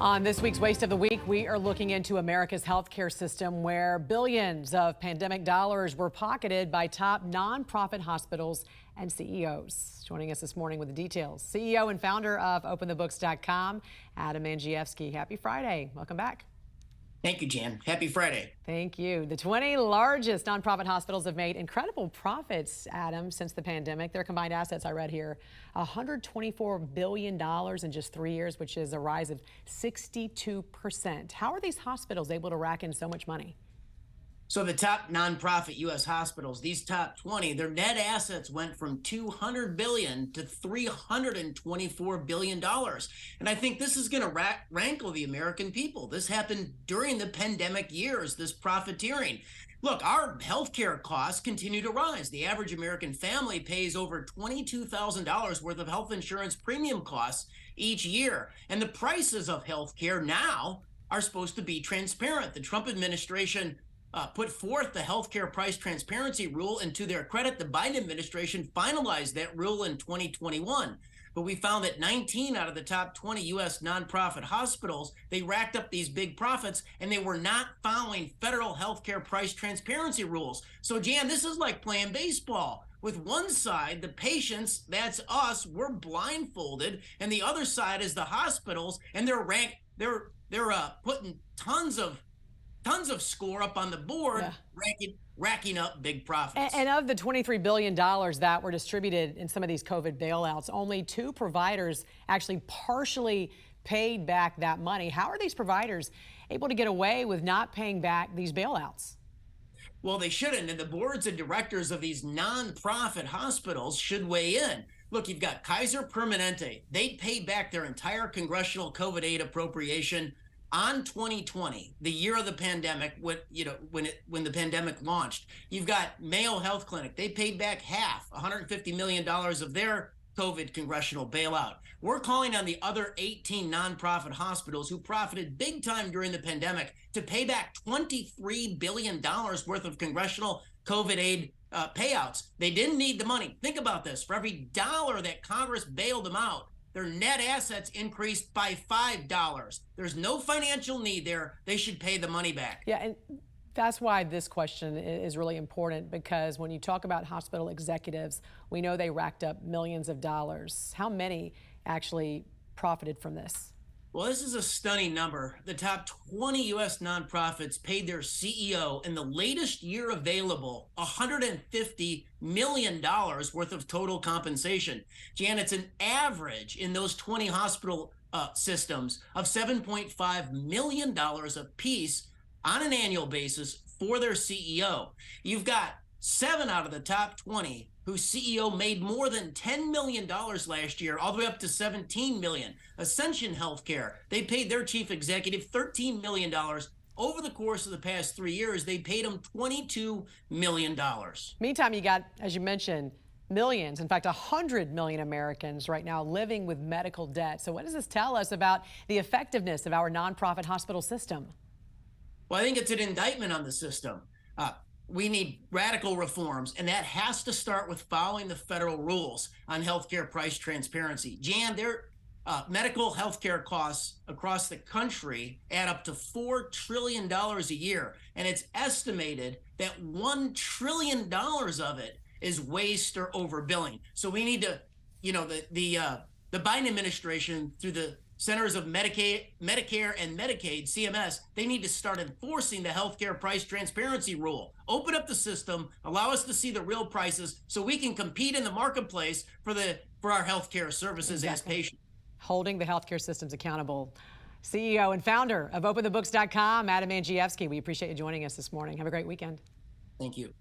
On this week's Waste of the Week, we are looking into America's healthcare system where billions of pandemic dollars were pocketed by top nonprofit hospitals and CEOs. Joining us this morning with the details, CEO and founder of OpenTheBooks.com, Adam Andrzejewski. Happy Friday. Welcome back. Thank you, Jan. Happy Friday. Thank you. The 20 largest nonprofit hospitals have made incredible profits, Adam, since the pandemic. Their combined assets, I read here, $124 billion in just 3 years, which is a rise of 62%. How are these hospitals able to rack in so much money? So the top nonprofit U.S. hospitals, these top 20, their net assets went from $200 billion to $324 billion. And I think this is going to rankle the American people. This happened during the pandemic years, this profiteering. Look, our healthcare costs continue to rise. The average American family pays over $22,000 worth of health insurance premium costs each year. And the prices of healthcare now are supposed to be transparent. The Trump administration put forth the healthcare price transparency rule, and to their credit, the Biden administration finalized that rule in 2021. But we found that 19 out of the top 20 U.S. nonprofit hospitals, they racked up these big profits, and they were not following federal healthcare price transparency rules. So, Jan, this is like playing baseball. With one side, the patients, that's us, we're blindfolded, and the other side is the hospitals, and they're putting tons of score up on the board, racking up big profits. And of the $23 billion that were distributed in some of these COVID bailouts, only 2 providers actually partially paid back that money. How are these providers able to get away with not paying back these bailouts? Well, they shouldn't, and the boards and directors of these nonprofit hospitals should weigh in. Look, you've got Kaiser Permanente. They paid back their entire congressional COVID aid appropriation on 2020, the year of the pandemic, when the pandemic launched. You've got Mayo Health Clinic. They paid back half, $150 million of their COVID congressional bailout. We're calling on the other 18 nonprofit hospitals who profited big time during the pandemic to pay back $23 billion worth of congressional COVID aid payouts. They didn't need the money. Think about this. For every dollar that Congress bailed them out, their net assets increased by $5. There's no financial need there. They should pay the money back. Yeah, and that's why this question is really important, because when you talk about hospital executives, we know they racked up millions of dollars. How many actually profited from this? Well, this is a stunning number. The top 20 U.S. nonprofits paid their CEO in the latest year available $150 million worth of total compensation. Jan, it's an average in those 20 hospital systems of $7.5 million apiece on an annual basis for their CEO. You've got 7 out of the top 20 whose CEO made more than $10 million last year, all the way up to $17 million. Ascension Healthcare, they paid their chief executive $13 million. Over the course of the past 3 years, they paid him $22 million. Meantime, you got, as you mentioned, millions, in fact, 100 million Americans right now living with medical debt. So what does this tell us about the effectiveness of our nonprofit hospital system? Well, I think it's an indictment on the system. We need radical reforms, and that has to start with following the federal rules on healthcare price transparency. Jan, their medical healthcare costs across the country add up to $4 trillion a year, and it's estimated that $1 trillion of it is waste or overbilling. So we need to, the Biden administration, through the Centers of Medicare and Medicaid, CMS, they need to start enforcing the healthcare price transparency rule. Open up the system, allow us to see the real prices so we can compete in the marketplace for our healthcare services as patients. Holding the healthcare systems accountable. CEO and founder of OpenTheBooks.com, Adam Andrzejewski, we appreciate you joining us this morning. Have a great weekend. Thank you.